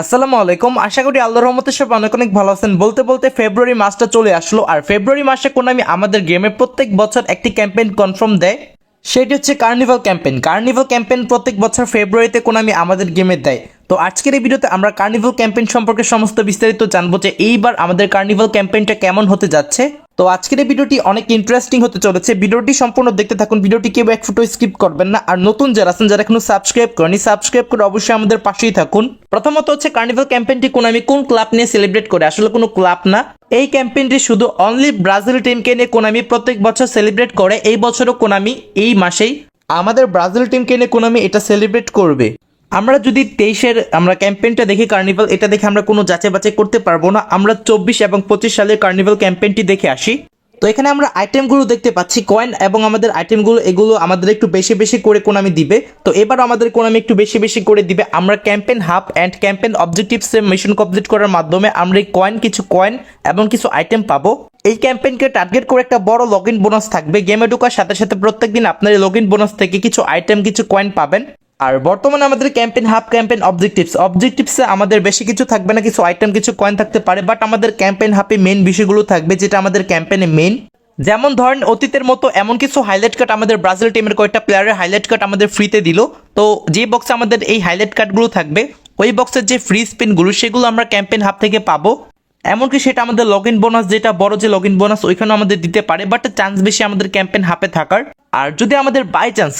আসসালামু আলাইকুম। আশা করি আল্লাহর রহমতে সব অনেক অনেক ভালো আছেন। বলতে বলতে ফেব্রুয়ারি মাসটা চলে আসলো, আর ফেব্রুয়ারি মাসে কোনামি আমাদের গেমে প্রত্যেক বছর একটি ক্যাম্পেইন কনফার্ম দেয়, সেটি হচ্ছে কার্নিভাল ক্যাম্পেইন। কার্নিভাল ক্যাম্পেইন প্রত্যেক বছর ফেব্রুয়ারিতে কোনামি আমাদের গেমে দেয়। তো আজকের এই ভিডিওতে আমরা কার্নিভাল ক্যাম্পেইন সম্পর্কে সমস্ত বিস্তারিত জানবো যে এইবার আমাদের কার্নিভাল ক্যাম্পেইনটা কেমন হতে যাচ্ছে। তো আজকের এই ভিডিওটি অনেক ইন্টারেস্টিং হতে চলেছে। ভিডিওটি সম্পূর্ণ দেখতে থাকুন, ভিডিওটি কেউ এক ফুটো স্কিপ করবেন না। আর নতুন যারা আছেন, যারা এখনো সাবস্ক্রাইব করেনি, সাবস্ক্রাইব করে অবশ্যই আমাদের পাশেই থাকুন। প্রথমত হচ্ছে কার্নিভাল ক্যাম্পেইনটি কোনামি কোন ক্লাব নিয়ে সেলিব্রেট করে, আসলে কোনো ক্লাব না। এই ক্যাম্পেইনটি শুধু অনলি ব্রাজিল টিমকে নিয়ে কোনামি প্রত্যেক বছর সেলিব্রেট করে। এই বছরও কোনামি এই মাসেই আমাদের ব্রাজিল টিমকে নিয়ে কোনামি এটা সেলিব্রেট করবে। আমরা যদি 23-এর আমরা ক্যাম্পেইনটা দেখি কার্নিভাল, এটা দেখে আমরা কোনো যাচাই বাছাই করতে পারবো না। আমরা 24 এবং 25 সালের কার্নিভাল ক্যাম্পেইনটি দেখে আসি। তো এখানে আমরা আইটেমগুলো দেখতে পাচ্ছি, কয়েন এবং আমাদের আইটেমগুলো, এগুলো আমাদের একটু বেশি বেশি করে কোনামি দিবে। তো এবার আমাদের কোনামি একটু বেশি বেশি করে দিবে। আমরা ক্যাম্পেইন হাব অ্যান্ড ক্যাম্পেইন অবজেক্টিভসে মিশন কমপ্লিট করার মাধ্যমে আমরা এই কিছু কয়েন এবং কিছু আইটেম পাবো। এই ক্যাম্পেইনকে টার্গেট করে একটা বড় লগ ইন বোনাস থাকবে। গেমে ঢোকার সাথে সাথে প্রত্যেকদিন আপনার এই লগ ইন বোনাস থেকে কিছু আইটেম, কিছু কয়েন পাবেন। আর বর্তমানে আমাদের ক্যাম্পেইন হাব, ক্যাম্পেইন অবজেক্টিভসে আমাদের বেশি কিছু থাকবে না, কিছু আইটেম, কিছু কয়েন থাকতে পারে। বাট আমাদের ক্যাম্পেইন হাবে মেইন বিষয়গুলো থাকবে, যেটা আমাদের ক্যাম্পেইনে মেইন। যেমন ধরেন অতীতের মতো এমন কিছু হাইলাইট কার্ড, আমাদের ব্রাজিল টিমের কয়েকটা প্লেয়ারের হাইলাইট কার্ড আমাদের ফ্রিতে দিল। তো যে বক্সে আমাদের এই হাইলাইট কার্ডগুলো থাকবে, ওই বক্সের যে ফ্রি স্পিনগুলো, সেগুলো আমরা ক্যাম্পেইন হাব থেকে পাবো। এমনকি সেটা আমাদের লগ ইন বোনাস, যেটা বড় যে লগ ইন বোনাস, ওইখানে আমাদের দিতে পারে। বাট চান্স বেশি আমাদের ক্যাম্পেইন হাবে থাকার। আর যদি আমাদের বাই চান্স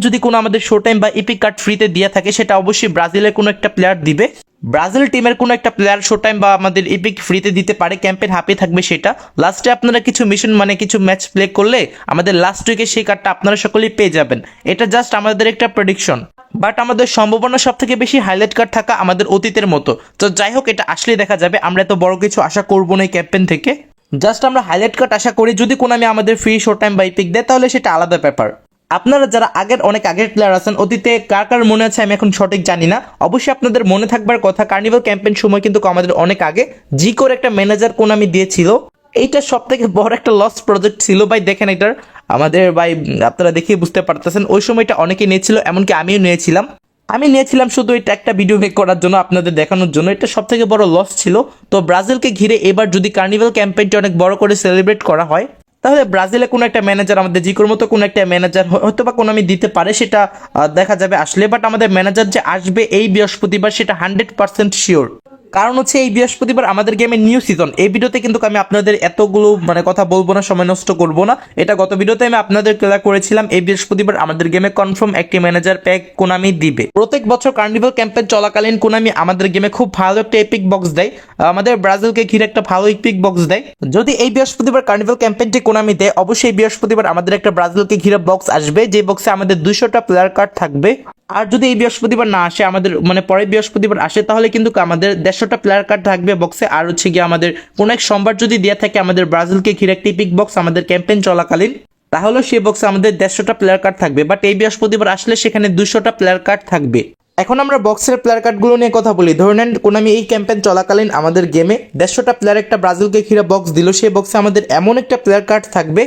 যদি কোনো আমাদের শো টাইম বা ইপিক কার্ড ফ্রিতে দিয়ে থাকে, সেটা অবশ্যই ব্রাজিলের কোনো একটা প্লেয়ার দিবে। ব্রাজিল টিমের কোনো একটা প্লেয়ার শো টাইম বা আমাদের ইপিক ফ্রিতে দিতে পারে, ক্যাম্পেইন হাপে থাকবে সেটা। লাস্টে আপনারা কিছু মিশন কিছু ম্যাচ প্লে করলে আমাদের লাস্ট উইকে সেই কার্ডটা আপনারা সকলেই পেয়ে যাবেন। এটা জাস্ট আমাদের একটা প্রেডিকশন। বাট আমাদের সম্ভাবনা সব থেকে বেশি হাইলাইট কার্ড থাকা আমাদের অতীতের মতো। তো যাই হোক, এটা আসলেই দেখা যাবে। আমরা এত বড় কিছু আশা করবো না এই ক্যাম্পেইন থেকে। জাস্ট আমরা হাইলাইট কার্ড আশা করি। যদি কোনো আমাদের ফ্রি শো টাইম বা ইপিক দেয়, তাহলে সেটা আলাদা ব্যাপার। আপনারা যারা অনেক আগের প্লেয়ার আছেন, অতীতে কার কার মনে আছে আমি এখন সঠিক জানি না, অবশ্যই আপনাদের মনে থাকবার কথা। কার্নিভাল ক্যাম্পেইন সময় কিন্তু আমাদের অনেক আগে জি করে একটা ম্যানেজার কোনামি দিয়েছিল। এইটা সব থেকে বড় একটা লস প্রজেক্ট ছিল ভাই। দেখেন এটার আমাদের ভাই, আপনারা দেখে বুঝতে পারতেছেন ওই সময়টা অনেকে নিয়েছিল, এমনকি আমিও নিয়েছিলাম। আমি নিয়েছিলাম শুধু এটা একটা ভিডিও মেক করার জন্য, আপনাদের দেখানোর জন্য। এটা সব থেকে বড় লস ছিল। তো ব্রাজিলকে ঘিরে এবার যদি কার্নিভাল ক্যাম্পেইনটা অনেক বড় করে সেলিব্রেট করা হয়, তাহলে ব্রাজিলে কোনো একটা ম্যানেজার, আমাদের জিকোর মতো কোনো একটা ম্যানেজার হয়তো বা কোনো আমি দিতে পারে, সেটা দেখা যাবে আসলে। বাট আমাদের ম্যানেজার যে আসবে এই বৃহস্পতিবার, সেটা 100% শিওর। কারণ হচ্ছে এই বৃহস্পতিবার আমাদের গেমের নিউ সিজন। এই ভিডিওতে কিন্তু আমি আপনাদের এতগুলো কথা বলবো না, সময় নষ্ট করবো না। এটা গত ভিডিওতে আমি আপনাদের ক্লিয়ার করেছিলাম। এই বৃহস্পতিবার আমাদের গেমে কনফার্ম একটি ম্যানেজার প্যাক কোনামি দিবে। প্রত্যেক বছর কার্নিভাল ক্যাম্পেইন চলাকালীন কোনামি আমাদের গেমে খুব ভালো একটা এপিক বক্স দেয়, আমাদের ব্রাজিলকে ঘিরে একটা ভালো এপিক বক্স দেয়। যদি এই বৃহস্পতিবার কার্নিভাল ক্যাম্পেইনটি কোনামি দেয়, অবশ্যই বৃহস্পতিবার আমাদের একটা ব্রাজিলকে ঘিরে বক্স আসবে, যে বক্সে আমাদের 200টা প্লেয়ার কার্ড থাকবে। আর যদি এই বৃহস্পতিবার না আসে, আমাদের পরের বৃহস্পতিবার আসে, তাহলে কিন্তু আমাদের 150টা প্লেয়ার কার্ড থাকবে বক্সে। আর হচ্ছে গিয়ে আমাদের কোনো এক সোমবার যদি দেওয়া থাকে আমাদের ব্রাজিলকে ঘিরে একটি পিক বক্স আমাদের ক্যাম্পেইন চলাকালীন, তাহলে সেই বক্সে আমাদের 150টা প্লেয়ার কার্ড থাকবে। বাট এই বৃহস্পতিবার আসলে সেখানে 200টা প্লেয়ার কার্ড থাকবে। এখন আমরা বক্সের প্লেয়ার কার্ডগুলো নিয়ে কথা বলি। ধরে নেন কোনামি এই ক্যাম্পেইন চলাকালীন আমাদের গেমে 150টা প্লেয়ার একটা ব্রাজিলকে ঘিরে বক্স দিল। সেই বক্সে আমাদের এমন একটা প্লেয়ার কার্ড থাকবে,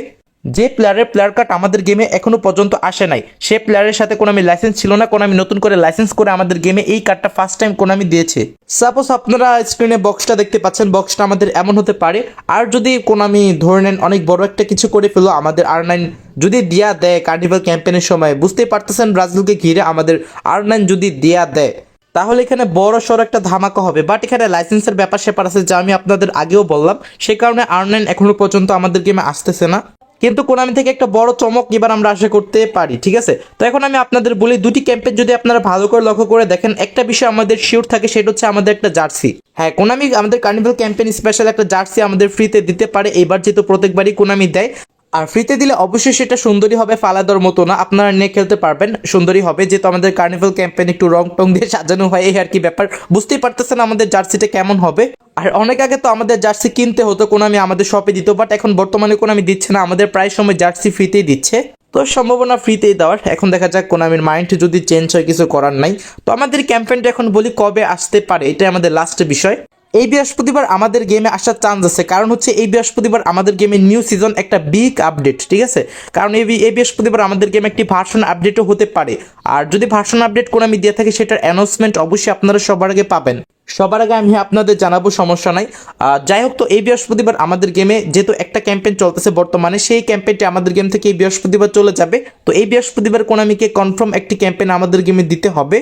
যে প্লেয়ার কার্ড আমাদের গেমে এখনো পর্যন্ত আসে নাই। সে প্লেয়ারের সাথে কোনামি লাইসেন্স ছিল না, কোনামি নতুন করে লাইসেন্স করে আমাদের গেমে এই কার্ডটা ফার্স্ট টাইম কোনামি দিয়েছে। সাপোজ আপনারা স্ক্রিনে বক্সটা দেখতে পাচ্ছেন, বক্সটা আমাদের এমন হতে পারে। আর যদি কোনামি ধরে নেন অনেক বড় একটা কিছু করে ফেলো, আমাদের R9 যদি দিয়া দেয় কার্নিভাল ক্যাম্পেইনের সময়, বুঝতেই পারতেছেন ব্রাজিলকে ঘিরে আমাদের R9 যদি দিয়া দেয়, তাহলে এখানে বড় সড় একটা ধামাকা হবে। বাট এখানে লাইসেন্সের ব্যাপার স্যাপার আছে, যা আমি আপনাদের আগেও বললাম। সে কারণে R9 এখনো পর্যন্ত আমাদের গেমে আসতেছে না। কিন্তু কোনামি থেকে একটা বড় চমক এবার আমরা আশা করতে পারি, ঠিক আছে? তো এখন আমি আপনাদের বলি, দুটি ক্যাম্পেইন যদি আপনারা ভালো করে লক্ষ্য করে দেখেন, একটা বিষয় আমাদের শিওর থাকে, সেটা হচ্ছে আমাদের একটা জার্সি। হ্যাঁ, কোনামি আমাদের কার্নিভাল ক্যাম্পেইন স্পেশাল একটা জার্সি আমাদের ফ্রিতে দিতে পারে এইবার, যেহেতু প্রত্যেকবারই কোনামি দেয়। আর ফ্রিতে দিলে অবশ্যই সেটা সুন্দরী হবে, ফালাদার মতো না, আপনারা নিয়ে খেলতে পারবেন, সুন্দরী হবে। যেহেতু আমাদের কার্নিভাল ক্যাম্পেইন একটু রং টং দিয়ে সাজানো হয়, এই আর কি ব্যাপার। বুঝতেই পারতেছেন আমাদের জার্সিটা কেমন হবে। আর অনেক আগে তো আমাদের জার্সি কিনতে হতো, কোনামি আমাদের শপে দিত। বাট এখন বর্তমানে কোনামি দিচ্ছে না, আমাদের প্রায় সময় জার্সি ফ্রিতেই দিচ্ছে। তো সম্ভাবনা ফ্রিতেই দেওয়ার। এখন দেখা যাক কোনামির মাইন্ড যদি চেঞ্জ হয়, কিছু করার নাই। তো আমাদের ক্যাম্পেইনটা এখন বলি কবে আসতে পারে, এটা আমাদের লাস্ট বিষয়। এই বৃহস্পতিবার আমাদের গেমে আসার চান্স আছে, কারণ হচ্ছে এই বৃহস্পতিবার আমাদের গেমে নিউ সিজন একটা বিগ আপডেট, ঠিক আছে? কারণ এই বৃহস্পতিবার আমাদের গেমে একটি ভার্সন আপডেটও হতে পারে। আর যদি ভার্সন আপডেট কোনামি দিয়ে থাকে, সেটার অ্যানাউন্সমেন্ট অবশ্যই আপনারা সবার আগে পাবেন। সবার আগে আমি আপনাদের জানাবো, সমস্যা নাই। যাই হোক, তো এই বৃহস্পতিবার আমাদের গেমে যেহেতু একটা ক্যাম্পেইন চলতেছে বর্তমানে, সেই ক্যাম্পেইনটি আমাদের গেম থেকে এই বৃহস্পতিবার চলে যাবে। তো এই বৃহস্পতিবার কোনামিকে কনফার্ম একটি ক্যাম্পেইন আমাদের গেমে দিতে হবে।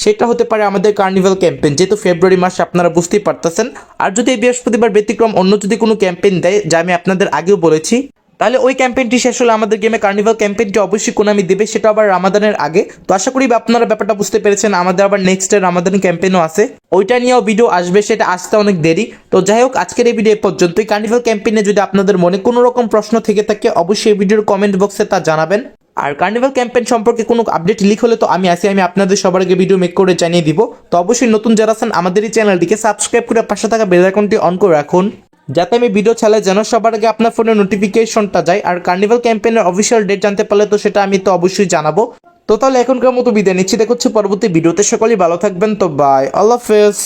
সেটা হতে পারে আমাদের কার্নিভাল ক্যাম্পেইন, যেহেতু ফেব্রুয়ারি মাসে আপনারা বুঝতেই পারতেছেন। আর যদি এই বৃহস্পতিবার ব্যতিক্রম অন্য যদি কোনো ক্যাম্পেইন দেয়, যা আমি আপনাদের আগেও বলেছি, তাহলে ওই ক্যাম্পেইনটি শেষ হলে আমাদের গেমে কার্নিভাল ক্যাম্পেইনটি অবশ্যই কোনামি দেবে, সেটা আবার রামাদানের আগে। তো আশা করি আপনারা ব্যাপারটা বুঝতে পেরেছেন। আমাদের আবার নেক্সট রামাদান ক্যাম্পেইনও আছে, ওইটা নিয়েও ভিডিও আসবে, সেটা আসতে অনেক দেরি। তো যাই হোক, আজকের এই ভিডিও এ পর্যন্তই। কার্নিভাল ক্যাম্পেইনে যদি আপনাদের মনে কোনো রকম প্রশ্ন থেকে থাকে, অবশ্যই এই ভিডিওর কমেন্ট বক্সে তা জানাবেন। আর কার্নিভাল ক্যাম্পেইন সম্পর্কে কোনো আপডেট লিক হলে তো আমি আপনাদের সবার আগে ভিডিও মেক করে জানিয়ে দিব। তো অবশ্যই নতুন যারা আছেন আমাদের এই চ্যানেলটিকে সাবস্ক্রাইব করে পাশে থাকা বেল আইকনটি অন করে রাখুন, যাতে আমি ভিডিও ছাড়লে যেন সবার আগে আপনার ফোনে নোটিফিকেশনটা যায়। আর কার্নিভাল ক্যাম্পেইনের অফিসিয়াল ডেট জানতে পারলে তো সেটা আমি তো অবশ্যই জানাবো। তো তাহলে এখনকার মতো বিদায় নিচ্ছি, দেখা হচ্ছে পরবর্তী ভিডিওতে। সকলেই ভালো থাকবেন, তো বাই, আল্লাহ হাফেজ।